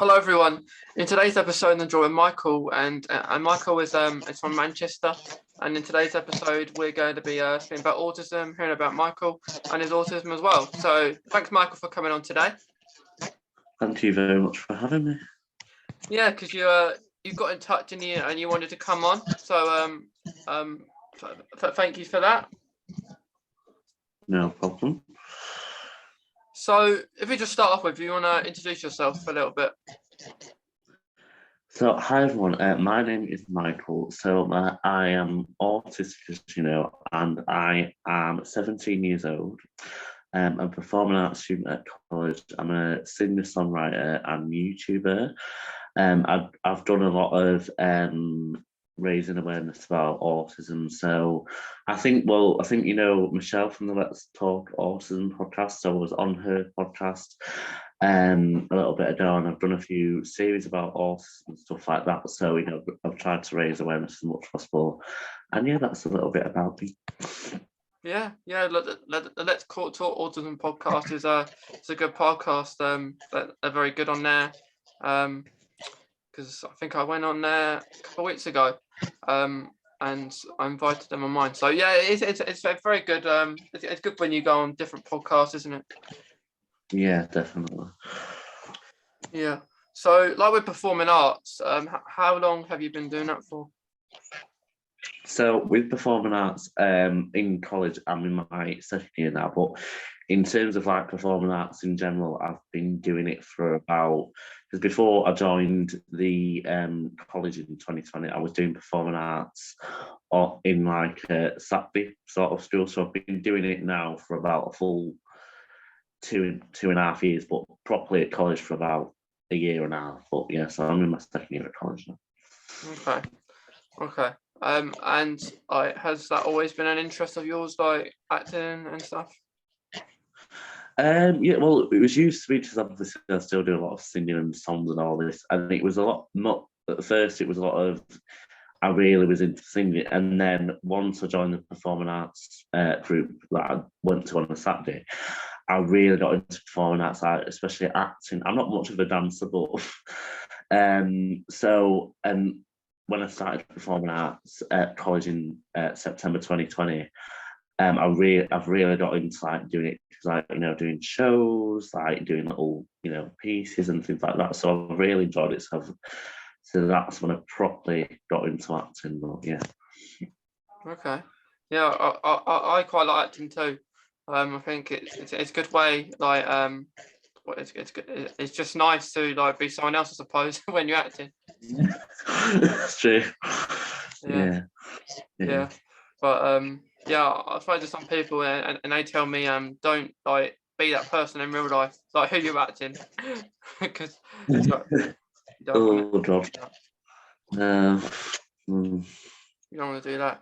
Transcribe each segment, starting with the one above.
Hello everyone. In today's episode, I'm joined Michael, and Michael is from Manchester. And in today's episode, we're going to be speaking about autism, hearing about Michael and his autism as well. So thanks, Michael, for coming on today. Thank you very much for having me. Yeah, because you got in touch and you wanted to come on. So thank you for that. No problem. So if we just start off with, you want to introduce yourself a little bit? So, hi everyone. My name is Michael. So, I am autistic, as you know, and I am 17 years old. I'm a performing arts student at college. I'm a singer-songwriter and YouTuber. I've done a lot of raising awareness about autism. So I think you know Michelle from the Let's Talk Autism podcast. So I was on her podcast a little bit ago, and I've done a few series about autism and stuff like that. So you know, I've tried to raise awareness as much as possible, and yeah, that's a little bit about me. Yeah. Let's Talk Autism podcast is a good podcast. They're very good on there. Because I think I went on there a couple of weeks ago, and I invited them on mine. So yeah, it's very good. It's good when you go on different podcasts, isn't it? Yeah, definitely. Yeah. So like with performing arts, how long have you been doing that for? So with performing arts, in college, I'm in my second year now, but in terms of like performing arts in general, I've been doing it for about, because before I joined the college in 2020, I was doing performing arts or in like a Saturday sort of school. So I've been doing it now for about a full two and a half years, but properly at college for about a year and a half. But yeah, so I'm in my second year at college now. Okay. And has that always been an interest of yours, like acting and stuff? Yeah, well, it was used to be because obviously I still do a lot of singing and songs and all this, and it was a lot. Not at first, it was a lot of I really was into singing, and then once I joined the performing arts group that I went to on a Saturday, I really got into performing arts, especially acting. I'm not much of a dancer, but when I started performing arts at college in September 2020, I've really got into like doing it because like doing shows, like doing little pieces and things like that. So I've really enjoyed it. So that's when I properly got into acting. But yeah. Okay. Yeah, I quite like acting too. I think it's a good way. Like it's good. It's just nice to like be someone else, I suppose, when you're acting. That's true. Yeah. But yeah, I've spoken to some people and they tell me don't like be that person in real life, like who you're acting, because you don't want to. You don't want to do that.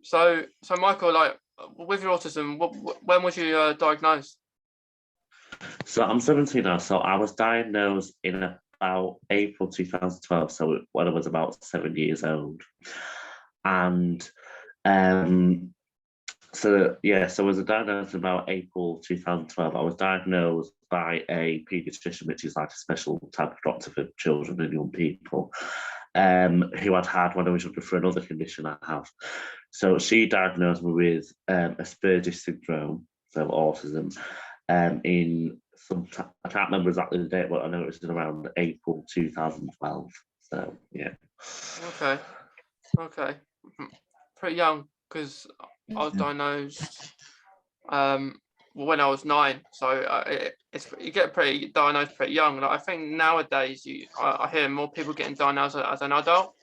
So Michael, like with your autism, when was you diagnosed? So I'm 17 now. So I was diagnosed in about April 2012. So when I was about 7 years old, and so I was diagnosed in about April 2012. I was diagnosed by a paediatrician, which is like a special type of doctor for children and young people, who I'd had when I was younger for another condition I have. So she diagnosed me with Asperger's syndrome, so autism, in I can't remember exactly the date, but I know it was in around April 2012. So yeah. Okay. Pretty young, because I was diagnosed when I was 9. So you get diagnosed pretty young. Like I think nowadays I hear more people getting diagnosed as an adult.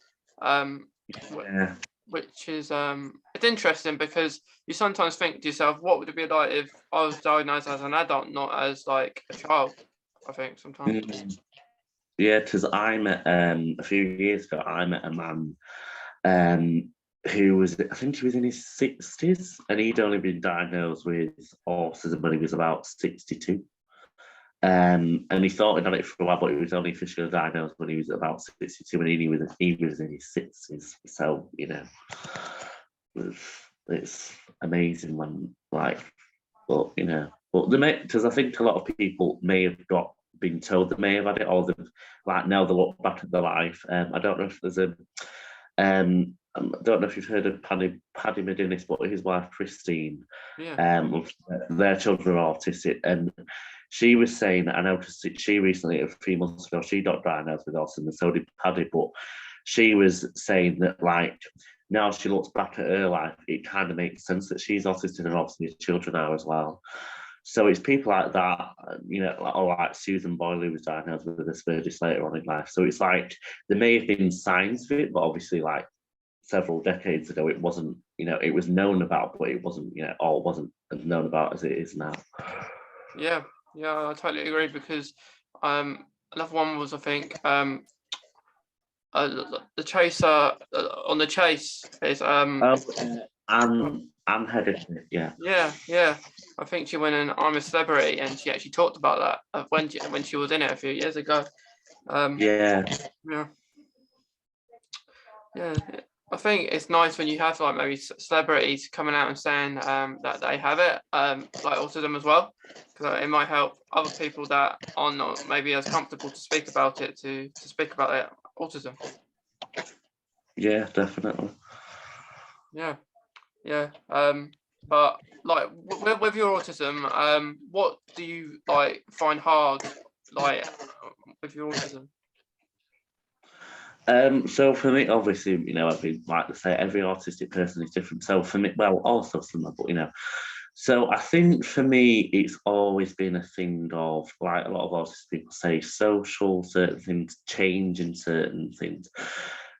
Yeah. Which is it's interesting because you sometimes think to yourself, what would it be like if I was diagnosed as an adult, not as like a child? I think sometimes. Yeah, because I met a few years ago, I met a man who was, I think he was in his 60s, and he'd only been diagnosed with autism when he was about 62. And he thought he'd done it for a while, but he was only officially diagnosed when he was about 62, and he was in his 60s. So, it's amazing when, like, because I think a lot of people may have got been told they may have had it, or they've like now they look back at their life. I don't know if there's a I don't know if you've heard of Paddy McInnes, but his wife Christine, Yeah. their children are autistic, and she was saying that I noticed that she recently, a few months ago, she got diagnosed with autism, and so did Paddy, but she was saying that like now she looks back at her life, it kind of makes sense that she's autistic and obviously his children are as well. So it's people like that, or like Susan Boyle, who was diagnosed with Asperger's later on in life. So it's like there may have been signs of it, but obviously, like several decades ago, it wasn't, it was known about, but it wasn't, or it wasn't as known about as it is now. Yeah, I totally agree because another one was, I think, the chaser on the chase is Anne Headed, yeah. Yeah. I think she went in I'm a Celebrity, and she actually talked about that when she was in it a few years ago. Yeah. I think it's nice when you have like maybe celebrities coming out and saying that they have it, like autism as well, because it might help other people that are not maybe as comfortable to speak about it to speak about their autism. Yeah, definitely. Yeah. But like with your autism, what do you like find hard like with your autism? So for me, obviously, I've been like to say every autistic person is different. So for me, well, also some, but so I think for me, it's always been a thing of like a lot of autistic people say social, certain things, change in certain things.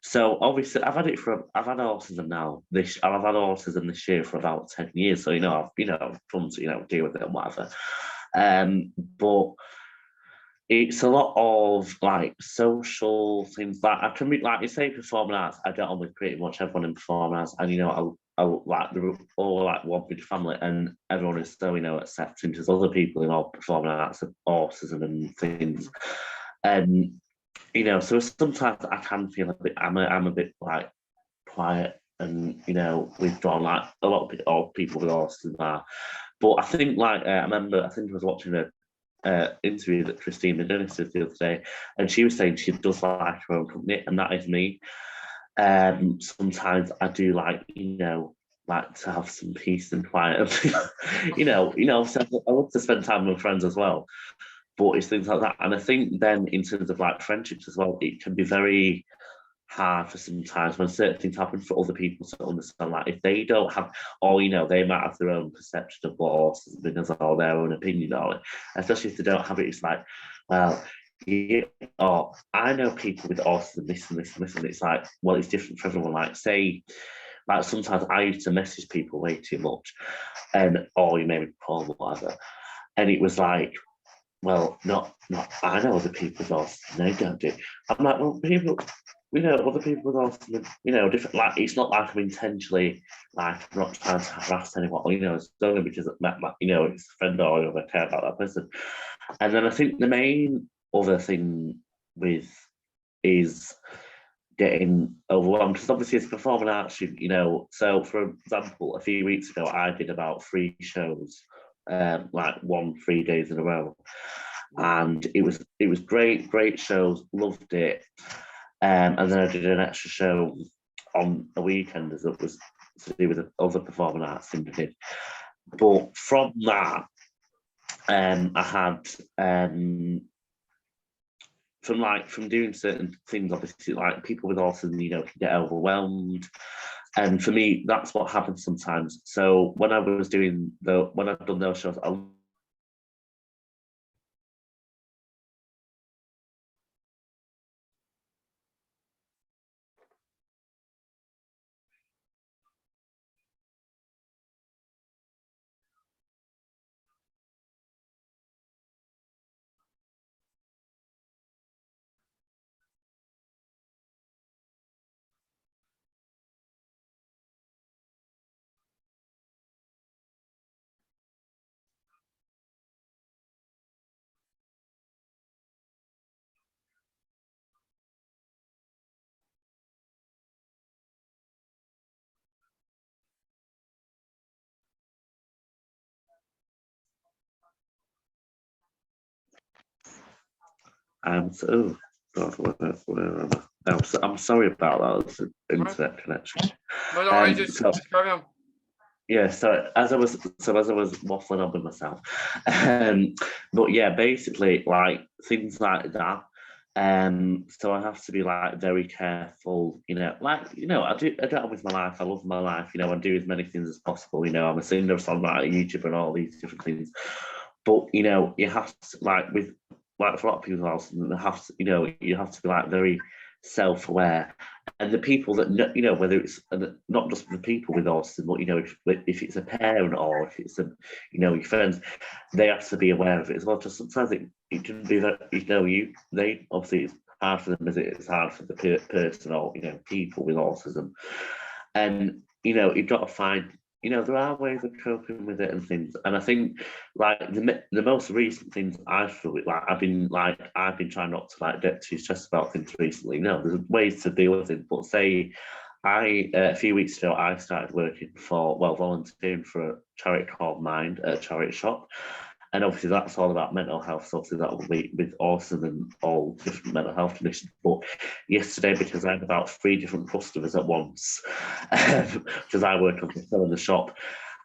So obviously, I've had autism now. I've had autism this year for about 10 years. So I've come to deal with it and whatever. But it's a lot of like social things that I can be like you say performing arts. I get on with pretty much everyone in performing arts, and I like they're all like one big family, and everyone is so accepting. There's other people in all performing arts of autism and things, and so sometimes I can feel a bit. I'm a bit like quiet and withdrawn, like a lot of people with autism are. But I think like I remember, I think I was watching a interview that Christine McInnes did the other day, and she was saying she does like her own company, and that is me. Sometimes I do like like to have some peace and quiet. So I love to spend time with friends as well. But it's things like that, and I think then in terms of like friendships as well, it can be very hard for sometimes when certain things happen for other people to understand. Like if they don't have, or they might have their own perception of what autism is or their own opinion on it. Especially if they don't have it, it's like, well, I know people with autism, this and this and this, and it's like, well, it's different for everyone. Like say, like sometimes I used to message people way too much, or you maybe call them whatever, and it was like, well, not I know other people with autism, they don't do. I'm like, well, people, other people with autism, different. Like, it's not like I'm intentionally like I'm not trying to harass anyone. It's only because it's a friend or I care about that person. And then I think the main other thing with is getting overwhelmed because obviously it's performing arts. So for example, a few weeks ago, I did about 3 shows, like 3 days in a row, and it was great shows, loved it. And then I did an extra show on a weekend as it was to do with other performing arts thing I did. But from that, I had from doing certain things, obviously, like people with autism, can get overwhelmed. And for me, that's what happens sometimes. So when I've done those shows, So, God, where am I? I'm sorry about that. It's an Right? internet connection. No, no, I So just carry on. yeah, so as I was waffling on with myself, um, but yeah, basically like things like that. So I have to be like very careful, I get on with my life. I love my life, I do as many things as possible. I'm a singer, songwriter, YouTuber, and all these different things. But you have to like for a lot of people else, you have to be like very self-aware, and the people that whether it's not just the people with autism, but if it's a parent or if it's your friends, they have to be aware of it as well. Just sometimes it can be that they obviously it's hard for them as it's hard for the person or people with autism, and you've got to find there are ways of coping with it and things. And I think like the most recent things I feel with, like I've been trying not to like get too stressed about things recently. No, there's ways to deal with it. But say a few weeks ago I started working volunteering for a charity called Mind, a charity shop. And obviously that's all about mental health. So obviously that will be with autism and all different mental health conditions. But yesterday, because I had about 3 different customers at once, because I work on the shop,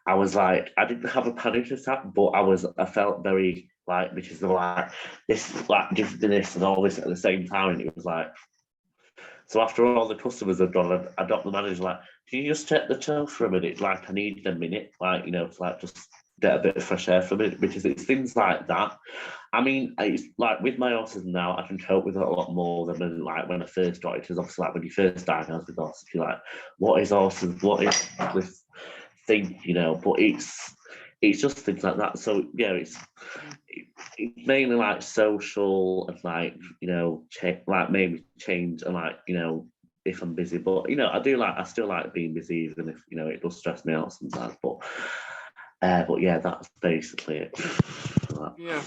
I was like, I didn't have a panic attack, but I felt very like, because they were like this, like this and all this at the same time, and it was like, so after all the customers had gone, I got the manager like, can you just check the till for a minute? Like I need a minute, like to like just get a bit of fresh air from it, because it's things like that. I mean, it's like with my autism now, I can cope with it a lot more than like when I first got it. Because obviously, like when you first diagnosed with autism, you're like, what is autism? What is this thing? But it's just things like that. So yeah, it's mainly like social and like like maybe change and like if I'm busy. But I still like being busy, even if it does stress me out sometimes. But yeah, that's basically it. Yeah,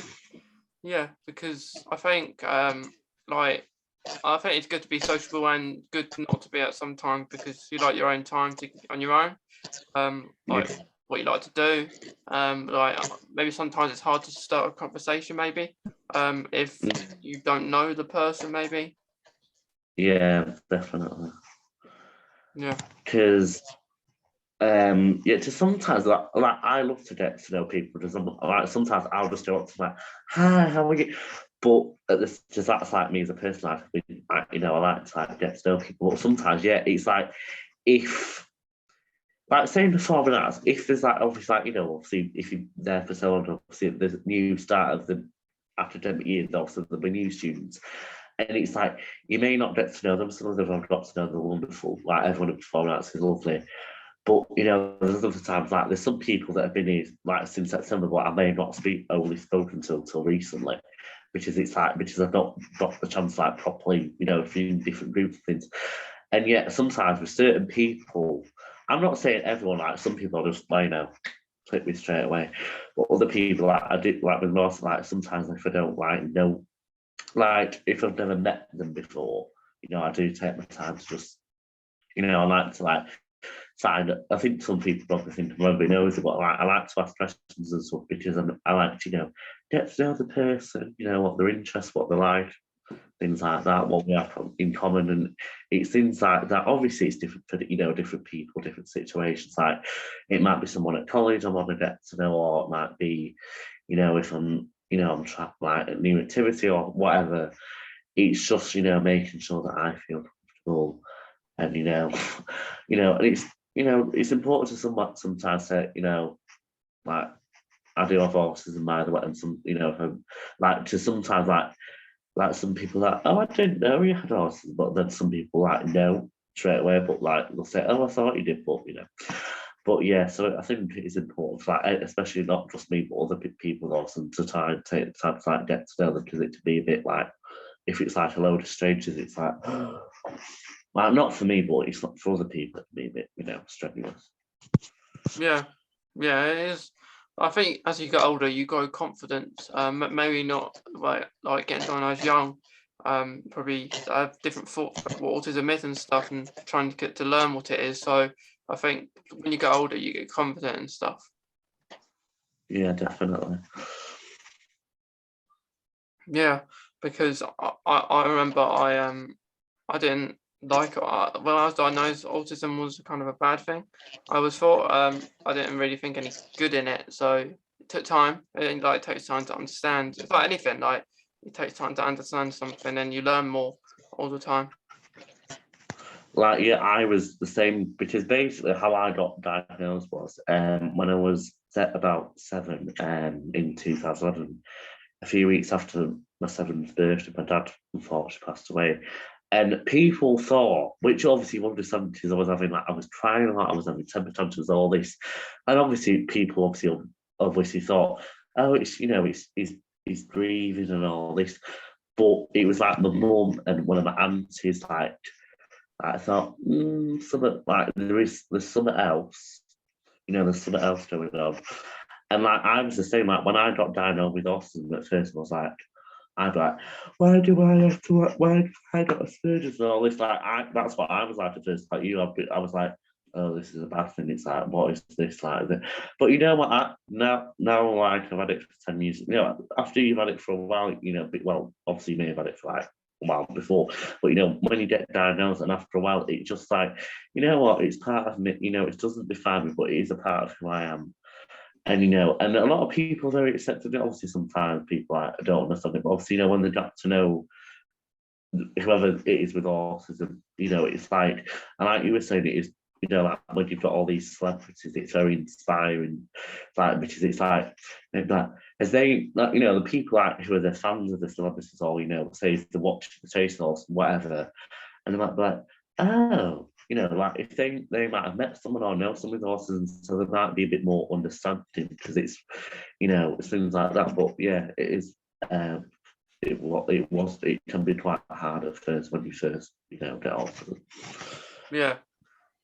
yeah, because I think like I think it's good to be sociable and good not to be at some time, because you like your own time on your own. Like Yeah. what you like to do. Like maybe sometimes it's hard to start a conversation, maybe if you don't know the person, maybe. Yeah, definitely. Yeah. Because yeah, just sometimes like I love to get to know people, because I'm like sometimes I'll just go up to like, hi, how are you? But at this, just that's like me as a person. I like to like get to know people. But sometimes, yeah, it's like if like saying before that, if there's like obviously like obviously if you're there for so long, obviously there's a new start of the academic year, obviously there'll be new students. And it's like you may not get to know them. Some of them I've got to know they're wonderful. Like everyone at Performing Arts is lovely. But there's other times like there's some people that have been here like since September, but I may have not only spoken till recently, because I've not got the chance like properly, a few different groups of things. And yet sometimes with certain people, I'm not saying everyone, like some people are just click me straight away. But other people like I did like with most like sometimes if I don't like know, like if I've never met them before, I do take my time to just I like to like find. I think some people probably think I'm over nosy, but I like to ask questions and stuff, because I like to get to know the person, what their interests, what they like, things like that, what we have in common, and it's things like that. Obviously, it's different for different people, different situations. Like it might be someone at college I want to get to know, or it might be, if I'm trapped like a new activity or whatever. It's just making sure that I feel comfortable, and and it's important to sometimes say like I do have autism by the way, and some if I'm, like to sometimes like some people like, oh, I didn't know you had autism, but then some people like know straight away, but like they'll say, oh, I thought you did, but but yeah, so I think it's important, like especially not just me, but other people also, to try and take the time to like get to know them, because it can be a bit like if it's like a load of strangers, it's like well, not for me, but it's not for other people. It can be a bit strenuous. Yeah, yeah, it is. I think as you get older, you grow confidence. Maybe not like getting diagnosed young. Probably have different thoughts about what autism is and stuff, and trying to get to learn what it is. So I think when you get older, you get confident and stuff. Yeah, definitely. Yeah. because I remember I didn't like when I was diagnosed, autism was kind of a bad thing. I was thought I didn't really think any good in it, so it took time. It takes time to understand. It's like anything, like it takes time to understand something, and you learn more all the time. Like, yeah, I was the same, because basically how I got diagnosed was when I was about 7 in 2011, a few weeks after my 7th birthday, my dad unfortunately passed away. And people thought, which obviously one of the symptoms I was having, like I was crying a lot, I was having temper tantrums, all this. And obviously people obviously thought, oh, he's grieving and all this. But it was like my mum and one of my aunties, like, I thought, something like there's something else, there's something else going on. And like I was the same, like when I got diagnosed with autism at first, I was like, I'd be like, why do I have to, why do I got Asperger's and all this? Like, that's what I was like at first, like you, I was like, oh, this is a bad thing. It's like, what is this like? But you know what? Now, like I've had it for 10 years. After you've had it for a while, well, obviously you may have had it for like a while before, but when you get diagnosed and after a while, it's just like, you know what? It's part of me. It doesn't define me, but it is a part of who I am. And and a lot of people are very accepted. Obviously, sometimes people don't understand it, but obviously, when they get to know whoever it is with autism, it's like, and like you were saying, it is, like when you've got all these celebrities, it's very inspiring, like because it's like as they, like, the people who are the fans of the celebrities, or say if they watch the taste or whatever, and they might be like, oh, like if they might have met someone or know someone with autism, so they might be a bit more understanding, because it's things like that. But yeah, it is. It can be quite hard at first when you first get autism. Yeah.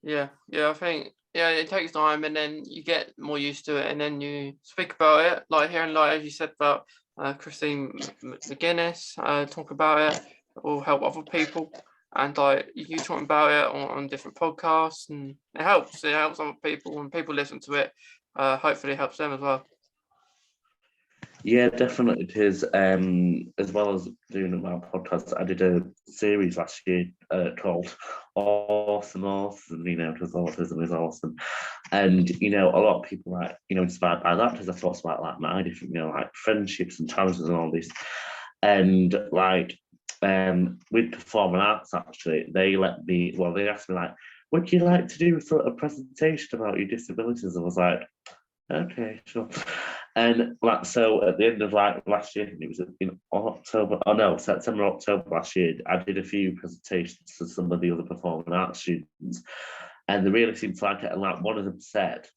I think it takes time, and then you get more used to it, and then you speak about it, like hearing, like as you said about Christine McGuinness talk about it, or help other people, and like you talking about it on different podcasts, and it helps other people, and people listen to it. Hopefully it helps them as well. Yeah, definitely it is. As well as doing my podcast, I did a series last year called Awesome Autism, because autism is awesome. And, a lot of people are, inspired by that, because I thought about like my different, like friendships and challenges and all this. And like with performing arts, actually, they asked me like, would you like to do a presentation about your disabilities? I was like, okay, sure. And like, so at the end of like last year, it was in September, October last year, I did a few presentations to some of the other performing arts students, and they really seemed to like it. And like one of them said,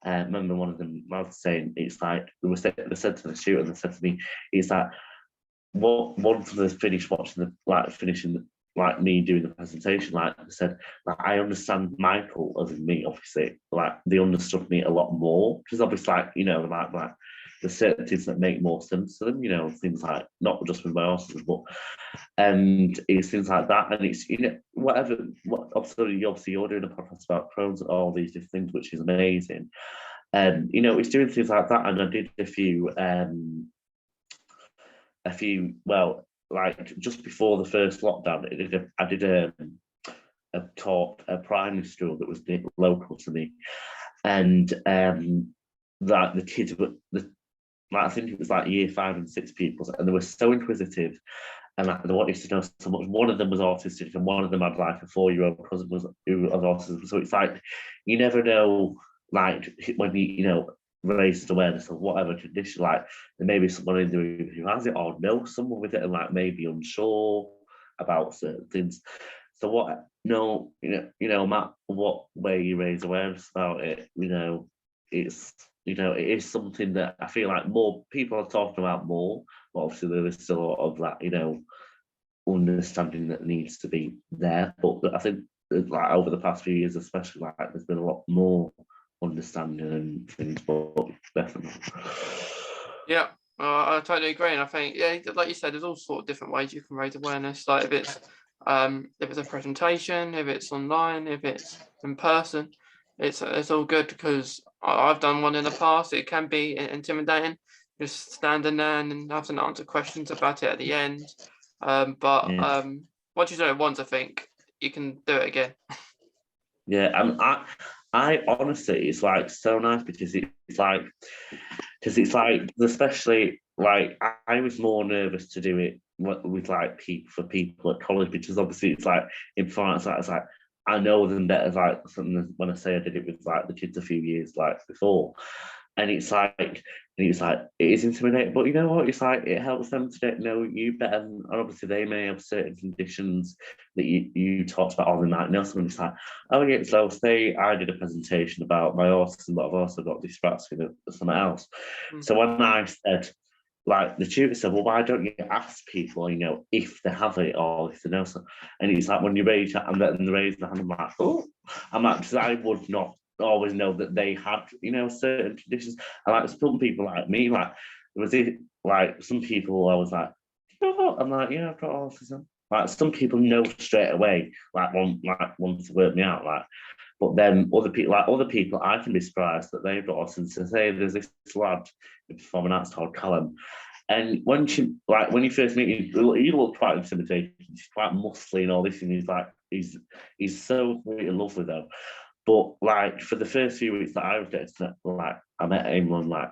I remember one of them was saying, it's like they said to the student, and they said to me, it's like, once they finished finishing like me doing the presentation, like I said, like I understand Michael as in me, obviously, like they understood me a lot more, because obviously, like like there's certain things that make more sense to them, things like not just with my autism, but and it's things like that, and it's whatever. Obviously you're doing a podcast about Crohn's and all these different things, which is amazing, and it's doing things like that, and I did a few well, like just before the first lockdown, I did a talk at a primary school that was local to me, and that the kids were like, I think it was like year 5 and 6 pupils, and they were so inquisitive, and like they wanted to know so much. One of them was autistic, and one of them had like a 4-year-old cousin who was autism. So it's like you never know, like when you raised awareness of whatever condition, like there may be someone in the room who has it or knows someone with it, and like maybe unsure about certain things. So Matt, what way you raise awareness about it, it's it is something that I feel like more people are talking about more, but obviously there is still a lot of that, understanding that needs to be there. But I think like over the past few years, especially, like there's been a lot more understanding and things, but definitely. Yeah, I totally agree, and I think like you said, there's all sort of different ways you can raise awareness. Like if it's a presentation, if it's online, if it's in person, it's all good, because I've done one in the past. It can be intimidating, just standing there and having to answer questions about it at the end. Yeah. Once you've done it once, I think you can do it again. Yeah, and I honestly, it's like so nice because it's like, especially like I was more nervous to do it with like people at college, because obviously it's like in France, like, it's like I know them better, like when I say I did it with like the kids a few years like before, and it is intimidating, but you know what? It's like it helps them to get to know you better, and obviously they may have certain conditions that you talked about, or they might know something. It's like, oh yeah, so say I did a presentation about my autism, but I've also got dyspraxia or something else. So when I said, like the tutor said, well, why don't you ask people, if they have it or if they know something? And it's like when you raise your hand and they raise the hand, I'm like, oh, I'm like, because I would not always know that they had, certain conditions. And like some people like me, like was it like some people I was like, I'm like, yeah, I've got autism. Like some people know straight away, like want to work me out, like. But then other people, I can be surprised that they've got autism. So say there's this lad in performing arts called Callum, and when you first meet him, he looked quite intimidating. He's quite muscly and all this, and he's so sweet and lovely though. But like for the first few weeks that I was getting to, like I met him on like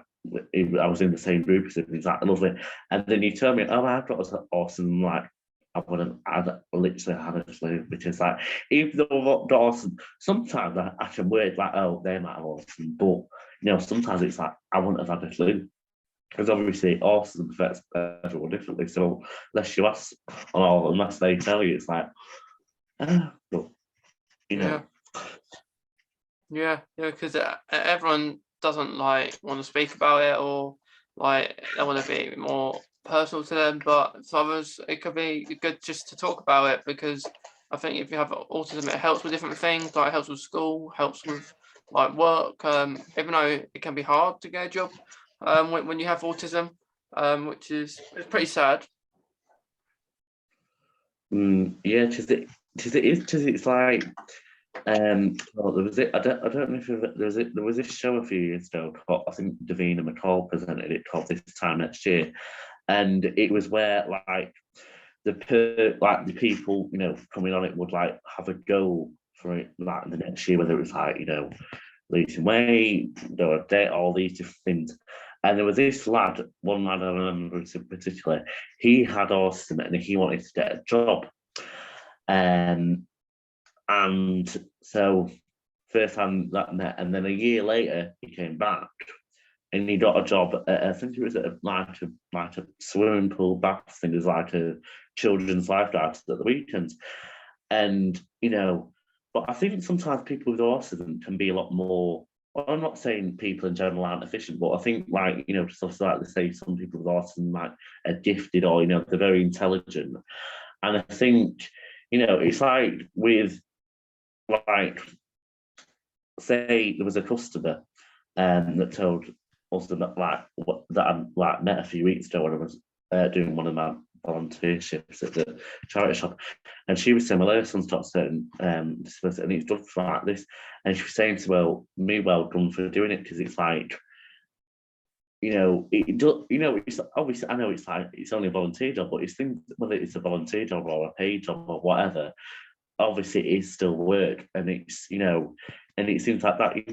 I was in the same group as him. He's like lovely, and then he told me, "Oh, I've got this awesome." Like I literally had a clue, because like even though I've got awesome, sometimes I can word like, "Oh, they might have awesome," but sometimes it's like I wouldn't have had a clue. Because obviously autism affects everyone differently. So unless you ask, or unless they tell you, it's like, but, Yeah. Yeah, because everyone doesn't like want to speak about it, or like they want to be more personal to them. But for others, it could be good just to talk about it, because I think if you have autism, it helps with different things. Like it helps with school, helps with like work. Even though it can be hard to get a job when you have autism, which is it's pretty sad. Yeah, because it's like well, there was it. I don't know if there was this show a few years ago called, I think Davina McCall presented it, called This Time Next Year, and it was where like the people coming on it would like have a goal for it like the next year, whether it was like losing weight, date, all these different things. And there was this one lad I remember in particular, he had autism and he wanted to get a job. And so first time that met, and then a year later he came back and he got a job at, I think it was at like a swimming pool bath thing, as like a children's lifeguard at the weekends. And but I think sometimes people with autism can be a lot more. Well, I'm not saying people in general aren't efficient, but I think just like they say, some people with autism like are gifted, or they're very intelligent. And I think it's like with like, say there was a customer that told us that I like met a few weeks ago when I was doing one of my volunteerships at the charity shop, and she was saying, "Well, her son's got certain disability and he's done for like this," and she was saying to well done for doing it, because it's like it's obviously, I know it's like it's only a volunteer job, but it's things, whether it's a volunteer job or a paid job or whatever, obviously it is still work, and it's and it seems like that, if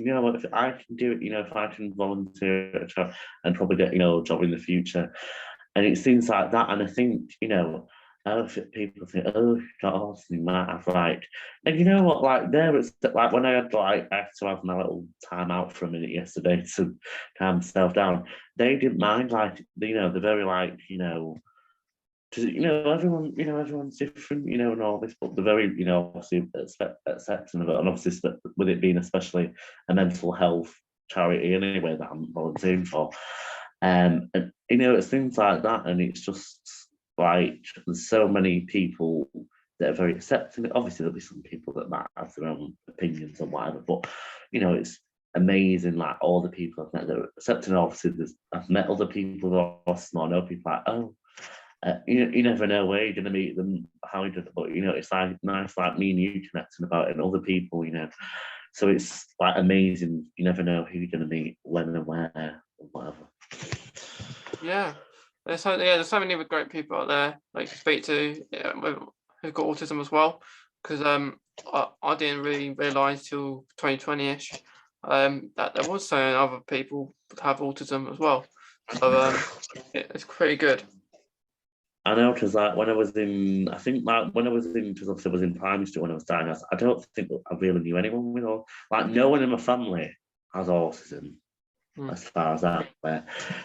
I can do it, if I can volunteer at a job and probably get a job in the future, and it seems like that. And I think people think, oh, got autism, you might have like, and you know what, like there it's like when I had to have my little time out for a minute yesterday to calm myself down, they didn't mind, like they're very like because everyone's different, and all this, but they're very, obviously accepting of it, and obviously with it being especially a mental health charity anyway that I'm volunteering for, and it's things like that, and it's just like there's so many people that are very accepting. Obviously, there'll be some people that might have their own opinions and whatever, but it's amazing, like all the people I've met that are accepting. Obviously, I've met other people that are small, I know people like, oh. You never know where you're going to meet them, how you do it, but it's like nice, like me and you connecting about it, and other people, so it's like amazing. You never know who you're going to meet, when and where, or whatever. Yeah, there's so many great people out there like to speak to, who've got autism as well. Because I didn't really realise till 2020ish that there was so many other people that have autism as well. So it's pretty good. I know, because like when I was in, I think like when I was in, because obviously I was in primary school when I was diagnosed, I don't think I really knew anyone with all, like no one in my family has autism Mm. as far as I'm aware.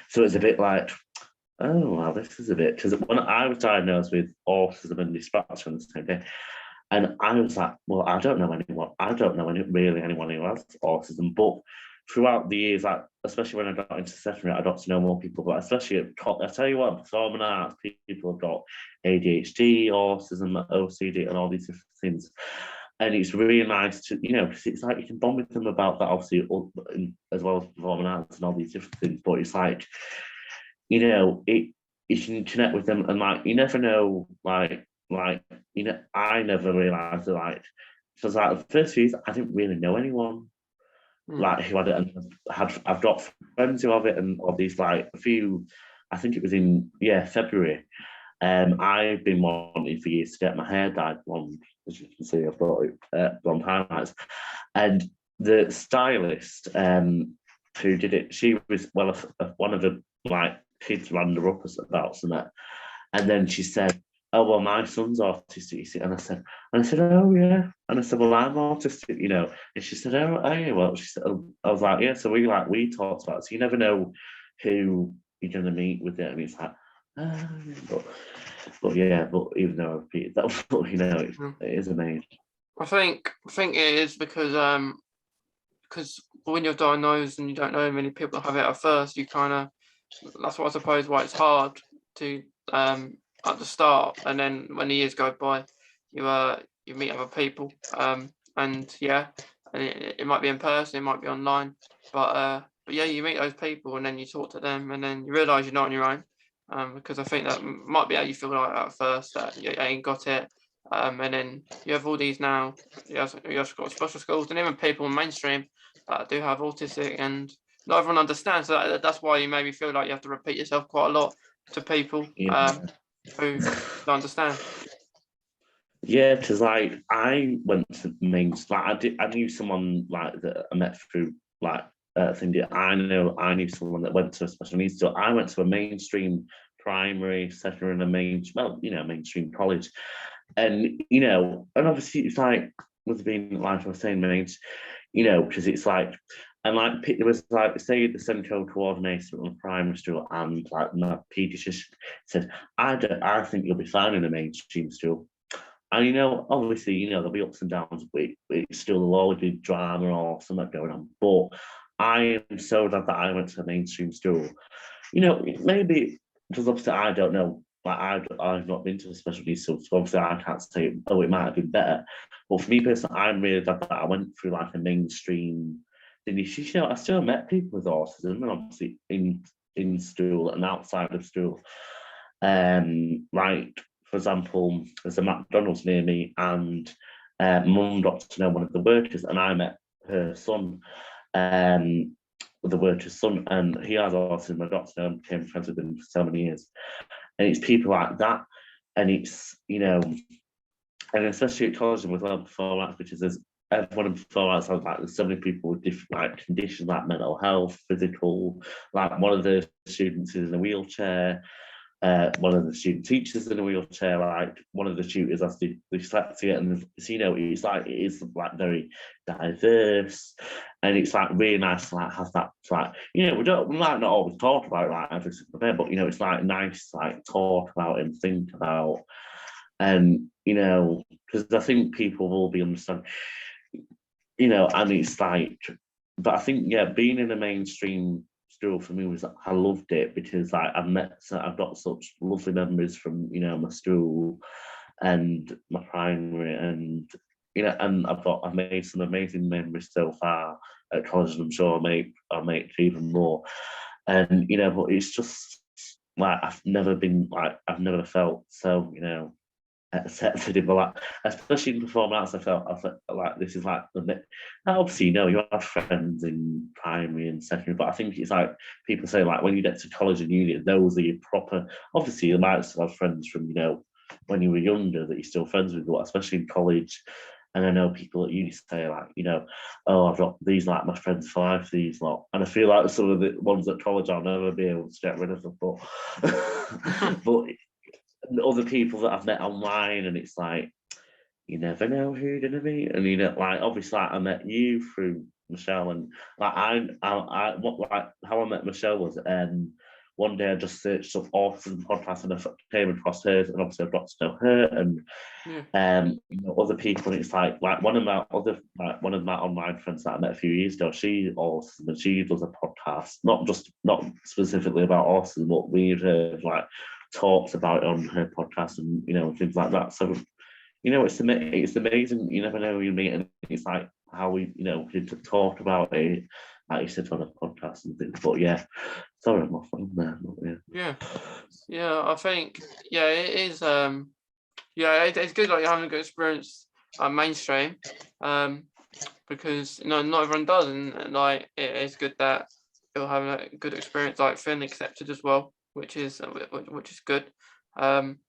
So it's a bit like, oh, wow, this is a bit, because when I was diagnosed with autism and dyspraxia on the same day, and I was like, well, I don't know anyone. I don't know really anyone who has autism. But throughout the years, like especially when I got into secondary, I got to know more people. But especially I tell you what, performing arts, people have got ADHD, autism, OCD, and all these different things. And it's really nice to, because it's like you can bond with them about that, obviously, as well as performing arts and all these different things. But it's like, it you can connect with them and like you never know, like I never realized that because like the first few years I didn't really know anyone Mm. like who had it, and I've got friends who have it, and all these like a few. I think it was in February. I've been wanting for years to get my hair dyed blonde. As you can see, I've got blonde highlights, and the stylist who did it, she was one of the like kids ran her up about something, and then she said, "Oh well, my son's autistic," you see. And I said, "Oh yeah," and I said, "Well, I'm autistic," And she said, "Oh yeah." Well, she said, I was like, "Yeah." So we talked about it. So you never know who you're gonna meet with it, and it's like, ah, but yeah, but even though I repeated that, but Mm. it is amazing. I think it is because when you're diagnosed and you don't know many people that have it at first, you kind of that's what I suppose why it's hard to at the start, and then when the years go by, you meet other people, and yeah, and it might be in person, it might be online, but yeah, you meet those people and then you talk to them, and then you realise you're not on your own, because I think that might be how you feel like at first that you ain't got it, and then you have all these now. You have got special schools and even people in mainstream that do have autistic, and not everyone understands. So that's why you maybe feel like you have to repeat yourself quite a lot to people Yeah. who don't understand. Yeah, because like I went to mains, like I knew someone like that I met through like thing. I knew someone that went to a special needs school. I went to a mainstream primary, secondary, and a mainstream college, and obviously it's like with being like I was saying, because it's like. And like there was like say the Central coordinator on the primary school and like my paediatrician said, I think you'll be fine in a mainstream school. And obviously, there'll be ups and downs, but it's still there'll always be drama or something going on. But I am so glad that I went to a mainstream school. Maybe because obviously I don't know, like I've not been to a special needs school, so obviously I can't say, oh, it might have been better. But for me personally, I'm really glad that I went through like a mainstream thing. I still met people with autism, and obviously in school and outside of school. Like for example, there's a McDonald's near me, and mum got to know one of the workers, and I met her son, the worker's son, and he has autism. I got to know him, became friends with him for so many years, and it's people like that, and it's and especially at college and with performing arts, because there's everyone in performing arts has like there's so many people with different like conditions like mental health, physical. Like one of the students is in a wheelchair, one of the student teachers in a wheelchair, like one of the tutors has dyslexia, and it's like it is like very diverse, and it's like really nice to like have that like we might not always talk about it like every single day, but it's like nice to like talk about and think about, and because I think people will be understand, and it's like, but I think being in a mainstream school for me was I loved it because like I've got such lovely memories from my school and my primary, and and I've made some amazing memories so far at college, and I'm sure I'll make even more, and but it's just like I've never felt so accepted it, but like, especially in performing arts, I felt like this is like the bit. Obviously, you know, you have friends in primary and secondary, but I think it's like people say like when you get to college and uni, those are your proper. Obviously, you might still have friends from, you know, when you were younger that you're still friends with, but especially in college. And I know people at uni say like, you know, oh, I've got these like my friends for life, these lot, and I feel like some of the ones at college I'll never be able to get rid of them, but but other people that I've met online, and it's like you never know who you're gonna meet. And you know, like obviously, like, I met you through Michelle, and like I what like how I met Michelle was one day I just searched up autism podcast and I came across hers, and obviously I've got to know her and Yeah. you know, other people. And it's like one of my online friends that I met a few years ago. She's autism and she does a podcast, not specifically about autism, but we've like talks about it on her podcast and you know things like that. So you know, it's amazing. You never know who you meet, and it's like how we, you know, we talk about it, like you said on a podcast and things. But yeah, sorry, I'm off on there. But Yeah. Yeah. I think yeah, it is. Yeah, it's good like you're having a good experience mainstream. Because you know not everyone does, and like it's good that you're having a good experience, like feeling accepted as well, which is good. Um,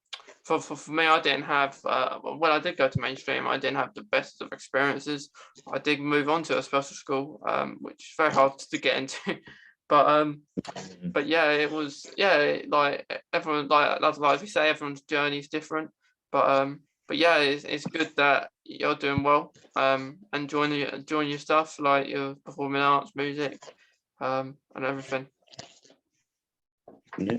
for me, I didn't have when I did go to mainstream, I didn't have the best of experiences. I did move on to a special school, which is very hard to get into, but yeah. but yeah, it was yeah like everyone like we say everyone's journey is different, but yeah, it's good that you're doing well and enjoying your stuff like your performing arts, music, and everything. Yeah.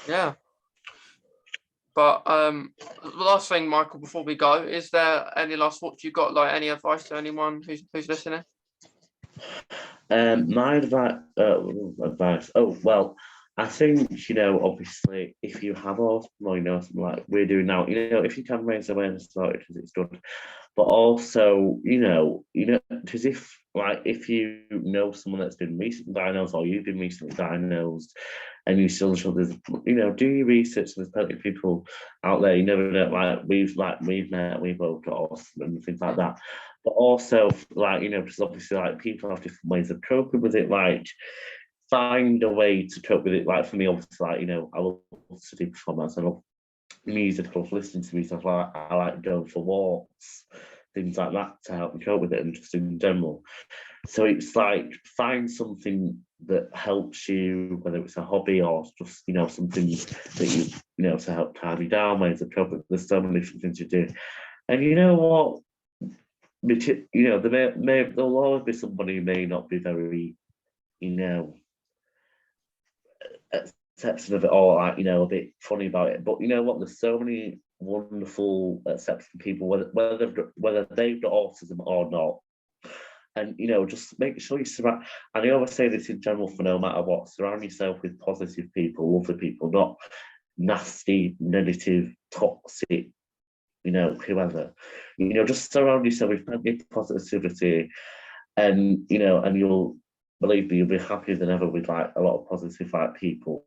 Yeah. But the last thing, Michael, before we go, is there any last thoughts you got? Like any advice to anyone who's listening? My advice. Oh well, I think you know. Obviously, if you have autism, or you know, something like we're doing now, you know, if you can raise awareness about it, because it's good. But also, you know, because if you know someone that's been recently diagnosed, or you've been recently diagnosed, and you still show there's, you know, do your research. There's plenty of people out there. You never know. We've met, we've both got autism and things like Mm, that. But also, like, you know, because obviously, like, people have different ways of coping with it. Like, find a way to cope with it. Like, for me, obviously, like, you know, I love to do performance. I love music. I love listening to music. I like going for walks, things like that to help me cope with it, and just in general. So it's like find something that helps you, whether it's a hobby or just you know something that you know to help calm you down, ways of coping. There's so many different things you do, and you know what? You know, there'll always be somebody who may not be very, you know, accepting of it or like, you know, a bit funny about it. But you know what? There's so many wonderful accepting people, whether they've got autism or not. And you know, just make sure you surround. And I always say this in general for no matter what: surround yourself with positive people, lovely people, not nasty, negative, toxic. You know, whoever. You know, just surround yourself with plenty of positivity, and you know, and you'll believe me, you'll be happier than ever with like a lot of positive like people.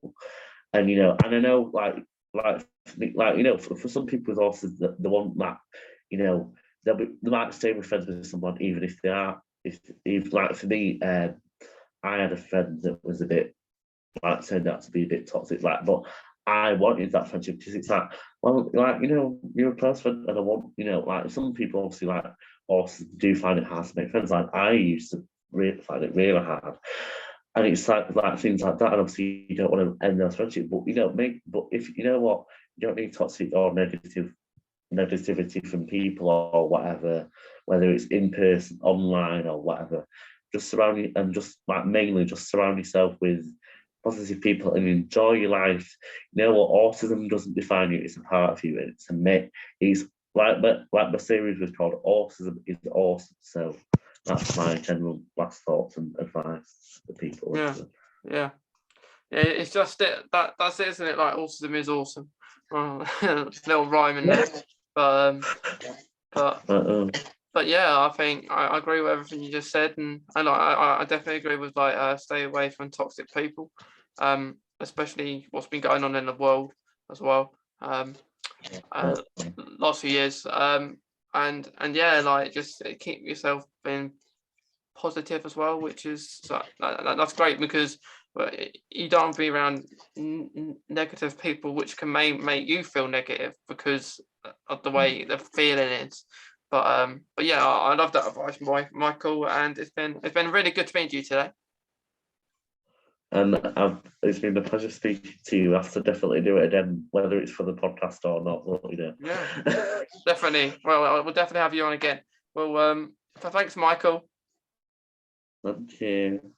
And you know, and I know like you know, for some people with autism, the one that you know they might stay with friends with someone even if they are if like for me, I had a friend that was a bit like turned out to be a bit toxic, like, but I wanted that friendship because it's like, well, like, you know, you're a close friend, and I want, you know, like some people obviously like also do find it hard to make friends. Like I used to really find it really hard. And it's like things like that, and obviously you don't want to end those friendships, but you know, but if you know what, you don't need toxic or negativity from people or whatever, whether it's in person, online, or whatever. Just surround you and just like mainly just surround yourself with positive people and enjoy your life. You know what? Autism doesn't define you; it's a part of you. It's a mate. It's like the series was called "Autism is Awesome." So that's my general last thoughts and advice to people yeah, listening. yeah, yeah. It's just that's it, isn't it? Like autism is awesome. Little rhyme in there, but but But, but yeah, I think I agree with everything you just said, and I definitely agree with like stay away from toxic people, especially what's been going on in the world as well. last few years. And yeah, like just keep yourself being positive as well, which is that's great, because you don't want to be around negative people, which can make you feel negative because of the way the feeling is. But yeah, I love that advice, Michael, and it's been really good speaking to you today. And it's been a pleasure speaking to you. I have to definitely do it again, whether it's for the podcast or not. Yeah, definitely. Well, we'll definitely have you on again. Well, thanks, Michael. Thank you.